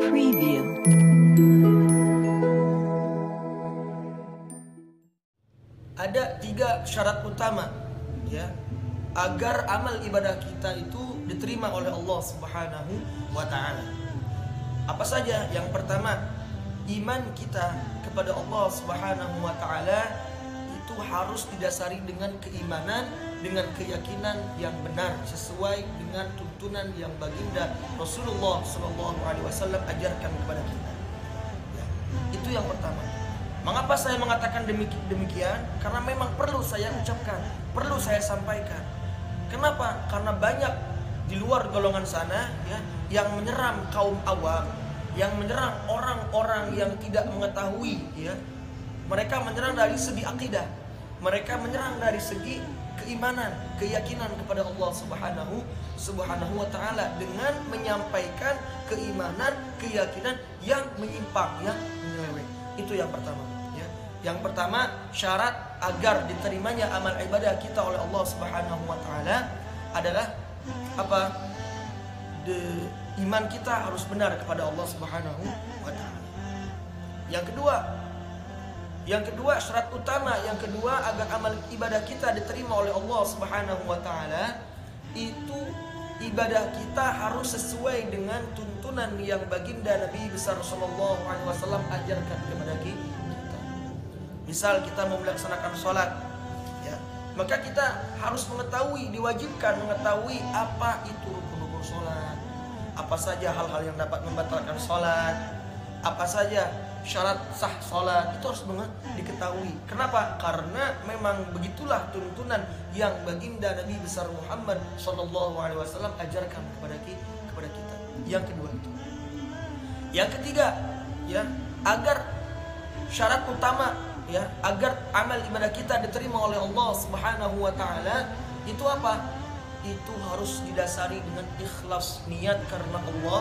Preview. Ada 3 syarat utama ya agar amal ibadah kita itu diterima oleh Allah Subhanahu wa taala. Apa saja? Yang pertama, iman kita kepada Allah Subhanahu wa taala itu harus didasari dengan keimanan, dengan keyakinan yang benar sesuai dengan tuntunan yang baginda Rasulullah SAW ajarkan kepada kita. Ya, itu yang pertama. Mengapa saya mengatakan demikian? Karena memang perlu saya ucapkan, perlu saya sampaikan. Kenapa? Karena banyak di luar golongan sana ya yang menyerang kaum awam, yang menyerang orang-orang yang tidak mengetahui ya. Mereka menyerang dari segi akidah, mereka menyerang dari segi keimanan, keyakinan kepada Allah Subhanahu wa taala dengan menyampaikan keimanan, keyakinan yang menyimpang, yang menyeleweng. Itu yang pertama ya. Yang pertama, syarat agar diterimanya amal ibadah kita oleh Allah Subhanahu wa taala adalah apa? Iman kita harus benar kepada Allah Subhanahu wa taala. Yang kedua, syarat utama yang kedua agar amal ibadah kita diterima oleh Allah Subhanahu wa taala itu ibadah kita harus sesuai dengan tuntunan yang baginda Nabi besar sallallahu alaihi wasallam ajarkan kepada kita. Misal kita mau melaksanakan sholat ya, maka kita harus diwajibkan mengetahui apa itu rukun-rukun sholat, apa saja hal-hal yang dapat membatalkan sholat, apa saja syarat sah sholat, itu harus diketahui. Kenapa? Karena memang begitulah tuntunan yang baginda Nabi besar Muhammad sallallahu alaihi wasallam ajarkan kepada kita. Yang kedua itu. Yang ketiga, ya, agar syarat utama ya agar amal ibadah kita diterima oleh Allah Subhanahu wa taala itu apa? Itu harus didasari dengan ikhlas, niat karena Allah.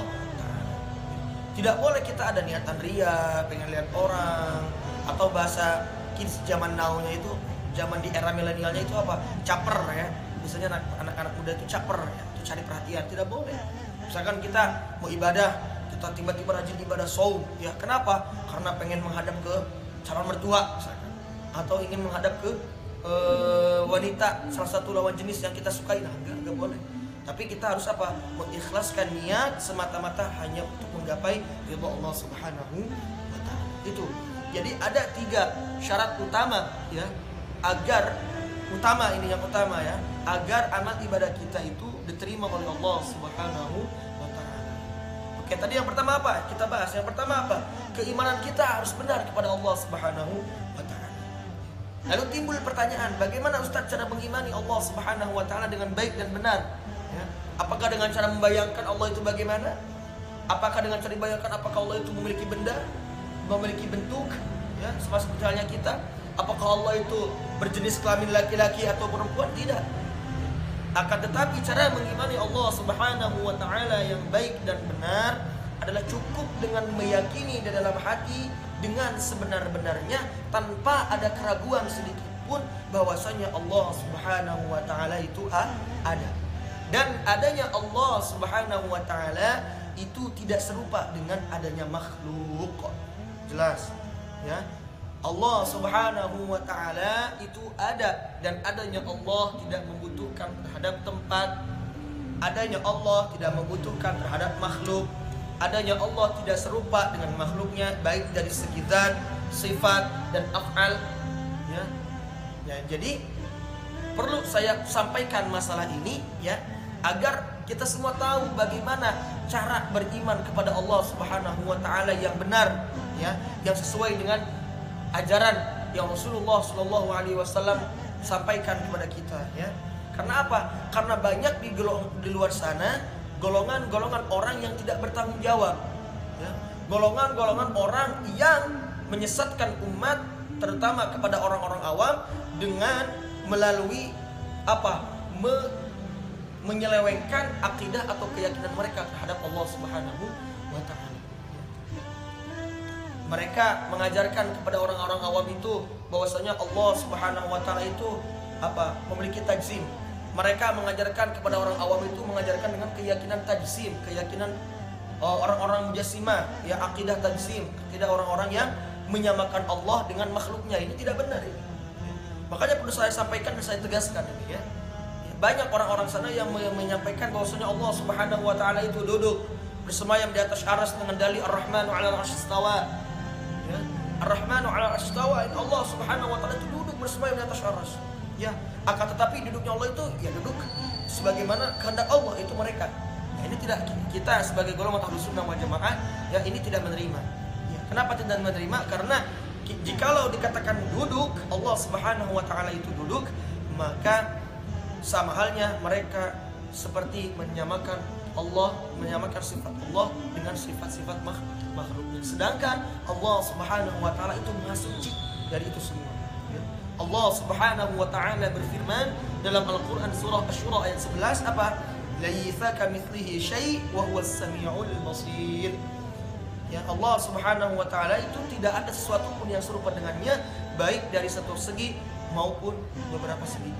Tidak boleh kita ada niatan ria, pengen lihat orang, atau bahasa kids zaman now-nya itu, zaman di era milenialnya itu apa? Caper ya. Biasanya anak-anak muda itu caper ya, itu cari perhatian. Tidak boleh. Misalkan kita mau ibadah, kita tiba-tiba rajin ibadah saum, ya kenapa? Karena pengen menghadap ke calon mertua misalkan, atau ingin menghadap ke wanita salah satu lawan jenis yang kita sukai. Nah, enggak boleh. Tapi kita harus apa? Mengikhlaskan niat semata-mata hanya untuk menggapai ridha Allah Subhanahu wa taala. Itu. Jadi ada 3 syarat utama ya agar agar amal ibadah kita itu diterima oleh Allah Subhanahu wa taala. Oke, tadi yang pertama apa? Kita bahas. Yang pertama apa? Keimanan kita harus benar kepada Allah Subhanahu wa taala. Lalu timbul pertanyaan, bagaimana Ustaz cara mengimani Allah Subhanahu wa taala dengan baik dan benar? Ya. Apakah dengan cara membayangkan Allah itu bagaimana? Apakah dengan cara membayangkan apakah Allah itu memiliki benda, memiliki bentuk, ya, seperti halnya kita? Apakah Allah itu berjenis kelamin laki-laki atau perempuan? Tidak. Akan tetapi cara mengimani Allah Subhanahu wa taala yang baik dan benar adalah cukup dengan meyakini di dalam hati dengan sebenar-benarnya tanpa ada keraguan sedikit pun bahwasanya Allah Subhanahu wa taala itu ada. Dan adanya Allah Subhanahu wa taala itu tidak serupa dengan adanya makhluk. Jelas, ya. Allah Subhanahu wa taala itu ada, dan adanya Allah tidak membutuhkan terhadap tempat. Adanya Allah tidak membutuhkan terhadap makhluk. Adanya Allah tidak serupa dengan makhluknya baik dari segi zat, sifat dan af'al, ya. Ya, jadi perlu saya sampaikan masalah ini ya agar kita semua tahu bagaimana cara beriman kepada Allah Subhanahu wa taala yang benar ya, yang sesuai dengan ajaran yang Rasulullah sallallahu alaihi wasallam sampaikan kepada kita ya. Karena apa? Karena banyak di luar sana golongan-golongan orang yang tidak bertanggung jawab ya. Golongan-golongan orang yang menyesatkan umat terutama kepada orang-orang awam dengan melalui apa? Menyelewengkan akidah atau keyakinan mereka terhadap Allah Subhanahu wa taala. Mereka mengajarkan kepada orang-orang awam itu bahwasanya Allah Subhanahu wa taala itu apa? Memiliki tajsim, mereka mengajarkan kepada orang awam itu mengajarkan dengan keyakinan tajsim, keyakinan orang-orang mujassimah, ya akidah tajsim, tidak orang-orang yang menyamakan Allah dengan makhluknya. Ini tidak benar ini. Makanya perlu saya sampaikan dan saya tegaskan ini ya. Banyak orang-orang sana yang menyampaikan bahwasanya Allah Subhanahu wa taala itu duduk bersemayam di atas arsy dengan dalil Ar-Rahmanu 'alal 'arsy istawa. Ya, Ar-Rahmanu 'alal 'arsy istawa, Allah Subhanahu wa taala itu duduk bersemayam di atas arsy. Ya, akan tetapi duduknya Allah itu ya duduk sebagaimana kehendak Allah itu mereka. Ya, ini tidak, kita sebagai golongan Ahlus Sunnah wal Jamaah ya ini tidak menerima. Ya, kenapa tidak menerima? Karena jikalau dikatakan duduk, Allah Subhanahu wa taala itu duduk, maka sama halnya mereka seperti menyamakan Allah, menyamakan sifat Allah dengan sifat-sifat makhluknya. Sedangkan Allah Subhanahu wa taala itu Maha suci dari itu semua. Allah Subhanahu wa taala berfirman dalam Al-Qur'an surah Asy-Syura ayat 11 apa? Laisa kamitslihi syai' wa huwas samiul basir. Ya, Allah Subhanahu wa taala itu tidak ada sesuatu pun yang serupa dengannya, baik dari satu segi maupun beberapa segi.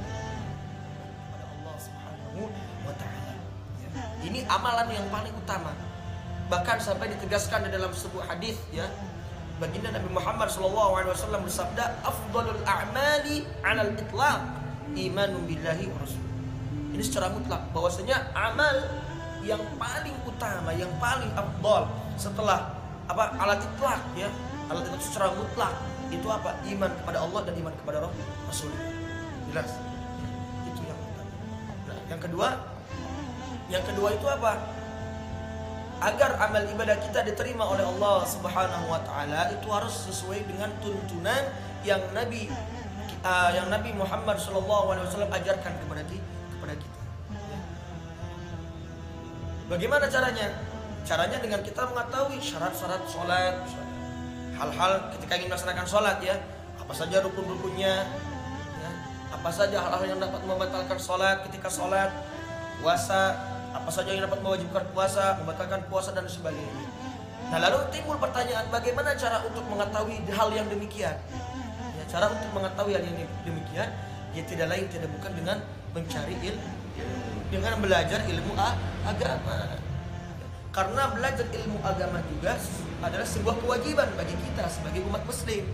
Pada Allah Subhanahu wa taala. Ya. Ini amalan yang paling utama. Bahkan sampai ditegaskan di dalam sebuah hadis ya. Baginda Nabi Muhammad SAW bersabda, afdalul a'mali 'alal itlaq imanun billahi wa rasul. Ini secara mutlak bahwasanya amal yang paling utama, yang paling afdal setelah apa alat itlaq ya, alat itu secara mutlak itu apa? Iman kepada Allah dan iman kepada Rasul. Jelas. Itu yang utama. Nah, yang kedua itu apa? Agar amal ibadah kita diterima oleh Allah Subhanahu wa taala itu harus sesuai dengan tuntunan yang Nabi Muhammad sallallahu alaihi wasallam ajarkan kepada kita. Bagaimana caranya? Caranya dengan kita mengetahui syarat-syarat salat, hal-hal ketika ingin melaksanakan salat ya, apa saja rukun-rukunnya, ya, apa saja hal-hal yang dapat membatalkan salat ketika salat, puasa, apa saja yang dapat mewajibkan puasa, membatalkan puasa dan sebagainya. Nah, lalu timbul pertanyaan, bagaimana cara untuk mengetahui hal yang demikian? Ya, cara untuk mengetahui hal yang demikian, ya tidak lain tidak bukan dengan mencari ilmu, dengan belajar ilmu agama. Karena belajar ilmu agama juga adalah sebuah kewajiban bagi kita sebagai umat muslim.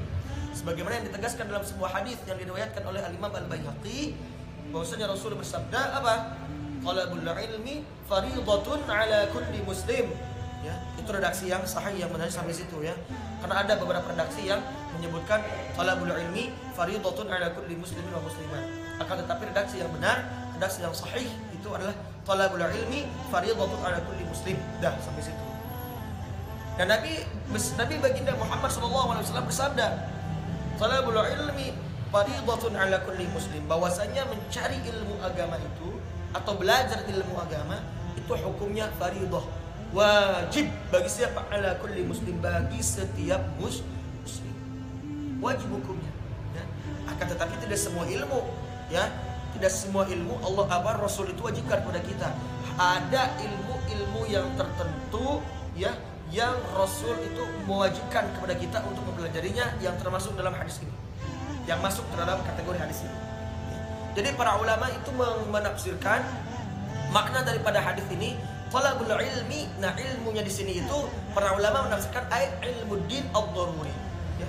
Sebagaimana yang ditegaskan dalam sebuah hadis yang diriwayatkan oleh Al-Imam Al-Baihaqi, bahwasanya Rasul bersabda apa? Talabul ilmi fariidatun ala kulli muslim. Ya, itu redaksi yang sahih yang benar sampai situ ya. Karena ada beberapa redaksi yang menyebutkan talabul ilmi fariidatun ala kulli muslimin wa muslimat. Akan tetapi redaksi yang benar, redaksi yang sahih itu adalah talabul ilmi fariidatun ala kulli muslim. Dah sampai situ. Dan Nabi baginda Muhammad SAW bersabda, talabul ilmi fariidatun ala kulli muslim, bahwasanya mencari ilmu agama itu atau belajar ilmu agama itu hukumnya fariidah, wajib bagi siapa? Ala kulli muslim, bagi setiap muslim, wajib hukumnya ya. Akan tetapi tidak semua ilmu ya, tidak semua ilmu Allah Rasul itu wajibkan kepada kita. Ada ilmu-ilmu yang tertentu ya, yang Rasul itu mewajibkan kepada kita untuk mempelajarinya, yang termasuk dalam hadis ini, yang masuk dalam kategori hadis ini. Jadi para ulama itu menafsirkan makna daripada hadis ini talabul ilmi. Nah, ilmunya di sini itu para ulama menafsirkan ilmu din ad-daruri. Ya,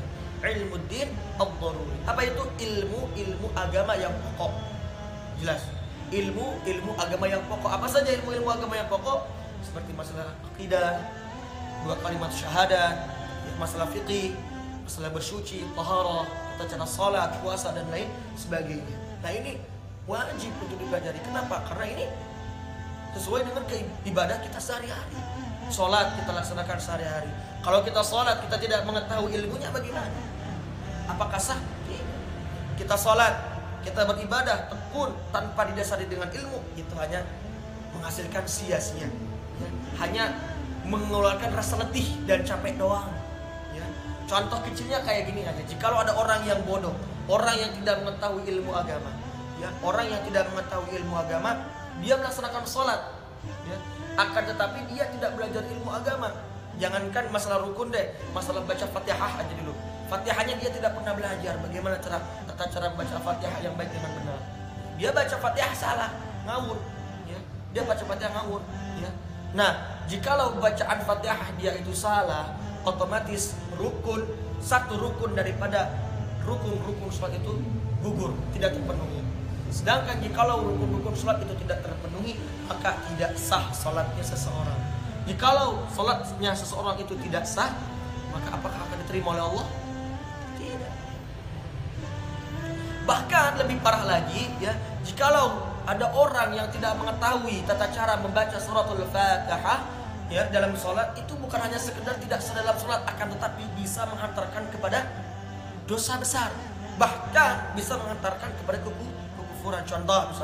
ilmu din ad-daruri. Apa itu? Ilmu agama yang pokok. Jelas. Ilmu agama yang pokok. Apa saja ilmu agama yang pokok? Seperti masalah akidah, 2 kalimat syahadat, masalah fikih, masalah bersuci, taharah, tata cara salat, puasa dan lain sebagainya. Nah, ini wajib untuk dipelajari. Kenapa? Karena ini sesuai dengan ibadah kita sehari-hari. Salat kita laksanakan sehari-hari. Kalau kita salat kita tidak mengetahui ilmunya, bagaimana? Apakah sah? Kita salat, kita beribadah tekun tanpa didasari dengan ilmu, itu hanya menghasilkan sia-sia ya. Hanya mengeluarkan rasa letih dan capek doang ya. Contoh kecilnya kayak gini aja. Jikalau ada orang yang bodoh, orang yang tidak mengetahui ilmu agama ya, orang yang tidak mengetahui ilmu agama, dia melaksanakan sholat ya, akan tetapi dia tidak belajar ilmu agama. Jangankan masalah rukun deh, masalah baca Fatihah aja dulu. Fatihahnya dia tidak pernah belajar bagaimana tata cara membaca Fatihah yang baik dengan benar. Dia baca Fatihah salah. ngawur, ya. Dia baca Fatihah ngawur, ya. Nah, jikalau bacaan Fatihah dia itu salah, otomatis satu rukun daripada rukun sholat itu gugur, tidak terpenuhi. Sedangkan jikalau rukun-rukun sholat itu tidak terpenuhi, maka tidak sah sholatnya seseorang. Jikalau sholatnya seseorang itu tidak sah, maka apakah akan diterima oleh Allah? Tidak. Bahkan lebih parah lagi, ya, jikalau ada orang yang tidak mengetahui tata cara membaca suratul Fatihah, ya, dalam sholat, itu bukan hanya sekedar tidak sah dalam sholat, akan tetapi bisa menghantarkan kepada dosa besar, bahkan bisa menghantarkan kepada kekufuran. Contoh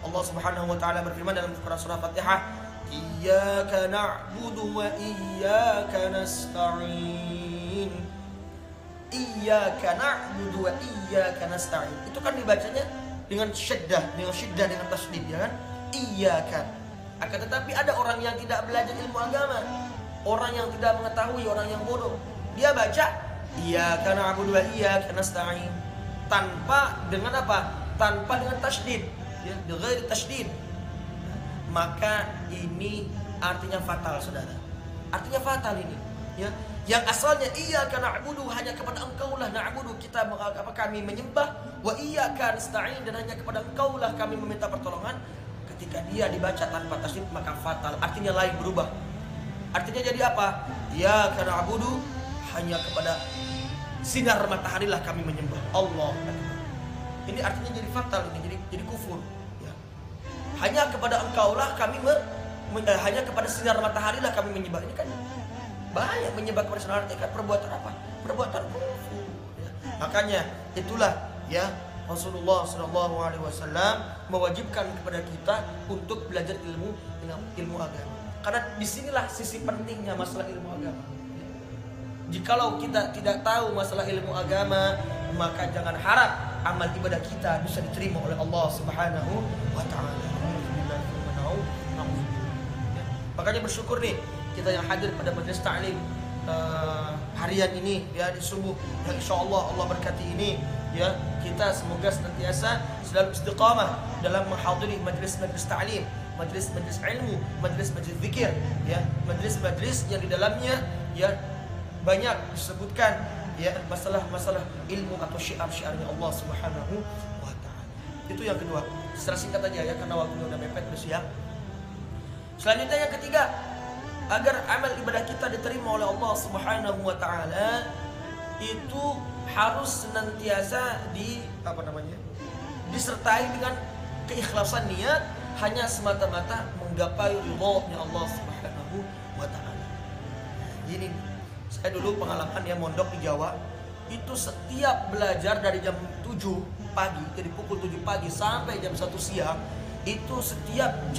Allah Subhanahu wa taala berfirman dalam Quran surah Fatihah, Iyyaka na'budu wa iyyaka nasta'in. Iyyaka na'budu wa iyyaka nasta'in. Itu kan dibacanya dengan syiddah, dengan tasydid, ya kan? Iyyaka. Akan tetapi ada orang yang tidak belajar ilmu agama, orang yang tidak mengetahui, orang yang bodoh. Dia baca Iyyaka na'budu wa iyyaka nasta'in tanpa dengan apa? Tanpa dengan tasydid, ya, dengan tasydid. Maka ini artinya fatal, saudara. Artinya fatal ini, ya. Yang asalnya iyyaka na'budu, hanya kepada Engkau lah na'budu, kami menyembah, wa iyyaka nasta'in, dan hanya kepada Engkau lah kami meminta pertolongan. Ketika dia dibaca tanpa tasydid, maka fatal, artinya lain, berubah. Artinya jadi apa? Iyyaka na'budu, hanya kepada sinar matahari lah kami menyembah. Allah. Ini artinya jadi fatal, ini jadi kufur, ya. Hanya kepada Engkau lah kami hanya kepada sinar matahari lah kami menyembah. Ini kan bahaya, menyembah kepada sinar matahari. Perbuatan apa? Perbuatan kufur, ya. Makanya itulah, ya, Rasulullah SAW mewajibkan kepada kita untuk belajar ilmu agama. Karena disinilah sisi pentingnya masalah ilmu agama. Jikalau kita tidak tahu masalah ilmu agama, maka jangan harap amal ibadah kita bisa diterima oleh Allah Subhanahu wa taala. Makanya bersyukur nih kita yang hadir pada majelis ta'lim harian ini, ya, di subuh yang insyaallah Allah berkati ini, ya. Kita semoga senantiasa selalu istiqamah dalam menghadiri majelis-majelis ta'lim, majelis-majelis ilmu, majelis-majelis zikir, ya, majelis-majelis yang di dalamnya, ya, banyak disebutkan, ya, masalah-masalah ilmu atau syiar-syiarnya Allah Subhanahu wa taala. Itu yang kedua. Secara singkat aja, ya, karena waktunya udah mepet, udah siang. Selanjutnya yang ketiga, agar amal ibadah kita diterima oleh Allah Subhanahu wa taala, itu harus senantiasa disertai dengan keikhlasan niat, hanya semata-mata menggapai ridhonya Allah Subhanahu wa taala. Gini, saya dulu pengalaman, ya, mondok di Jawa, itu setiap belajar dari jam 7 pagi, dari pukul 7 pagi sampai jam 1 siang, itu setiap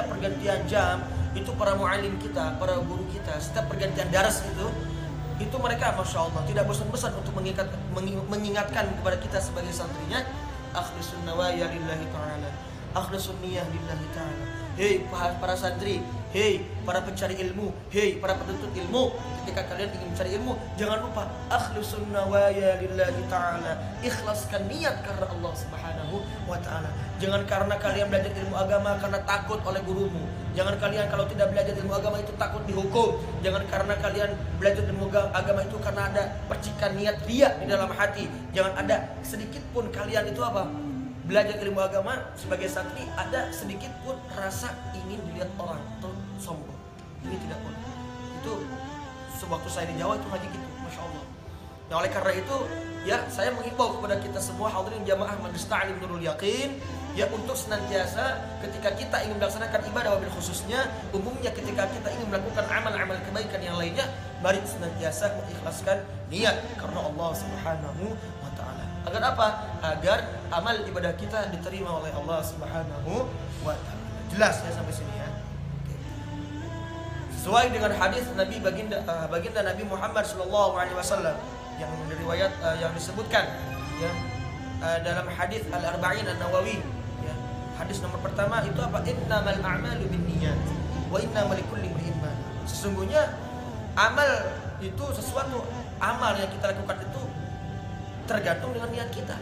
pergantian jam, itu para mu'alim kita, para guru kita, setiap pergantian daras itu mereka Masya Allah tidak bosan-bosan untuk mengingatkan kepada kita sebagai santrinya, akhlisun nawaya lillahi ta'ala, akhlisun niyah lillahi ta'ala. Hei para santri, hei para pencari ilmu, hei para penuntut ilmu, ketika kalian ingin mencari ilmu, jangan lupa akhlisun nawaya lillahi ta'ala, ikhlaskan niat karena Allah Subhanahu wa ta'ala. Jangan karena kalian belajar ilmu agama karena takut oleh gurumu. Jangan kalian kalau tidak belajar ilmu agama itu takut dihukum. Jangan karena kalian belajar ilmu agama itu karena ada percikan niat riya di dalam hati. Jangan ada sedikit pun kalian itu apa? Belajar ilmu agama sebagai santri ada sedikit pun rasa ingin dilihat orang atau sombong. Ini tidak boleh. Itu sewaktu saya di Jawa itu ngaji gitu, Masya Allah. Nah, oleh karena itu, ya, saya mengimbau kepada kita semua hadirin jamaah Majelis Ta'lim Nurul Yaqin, ya, untuk senantiasa ketika kita ingin melaksanakan ibadah, wabil khususnya umumnya ketika kita ingin melakukan amal-amal kebaikan yang lainnya, mari senantiasa mengikhlaskan niat karena Allah Subhanahu wa ta'ala. Agar apa? Agar amal ibadah kita diterima oleh Allah Subhanahu wa ta'ala. Jelas ya sampai sini, ya. Sesuai dengan hadis Nabi baginda Nabi Muhammad sallallahu alaihi wasallam yang riwayat yang disebutkan, ya, dalam hadis Al-Arba'in An-Nawawi, ya. Hadis nomor pertama itu apa? Innamal a'malu binniyat wa innamal likulli imrin ma nawa. Sesungguhnya amal itu sesuatu amal yang kita lakukan itu tergantung dengan niat kita.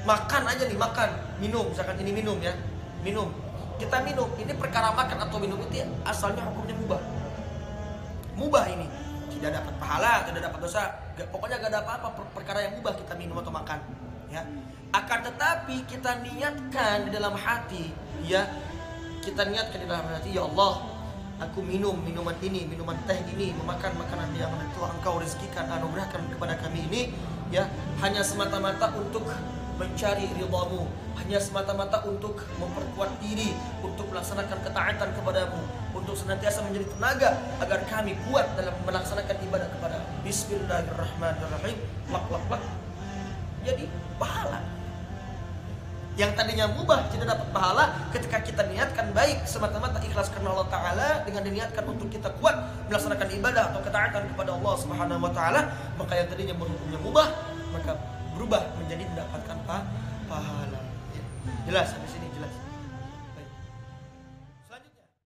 Makan aja nih, makan, minum, misalkan ini minum ya, minum. Kita minum, ini perkara makan atau minum itu asalnya hukumnya mubah. Mubah ini, tidak dapat pahala, tidak dapat dosa, pokoknya gak ada apa-apa perkara yang mubah kita minum atau makan. Ya, akan tetapi kita niatkan di dalam hati, ya, kita niatkan di dalam hati, ya Allah, aku minum minuman ini, minuman teh ini, memakan makanan yang telah Engkau rezekikan, anugerahkan kepada kami ini, ya, hanya semata-mata untuk mencari ridhamu, hanya semata-mata untuk memperkuat diri, untuk melaksanakan ketaatan kepadamu, untuk senantiasa menjadi tenaga agar kami kuat dalam melaksanakan ibadah kepada Bismillahirrahmanirrahim. Lak lak lak. Jadi pahala. Yang tadinya mubah tidak dapat pahala, ketika kita niatkan baik semata-mata ikhlas karena Allah Ta'ala, dengan diniatkan untuk kita kuat melaksanakan ibadah atau ketaatan kepada Allah Subhanahu Wa Ta'ala, maka yang tadinya berhukumnya mubah maka berubah menjadi mendapatkan pahala. Ya. Jelas habis ini.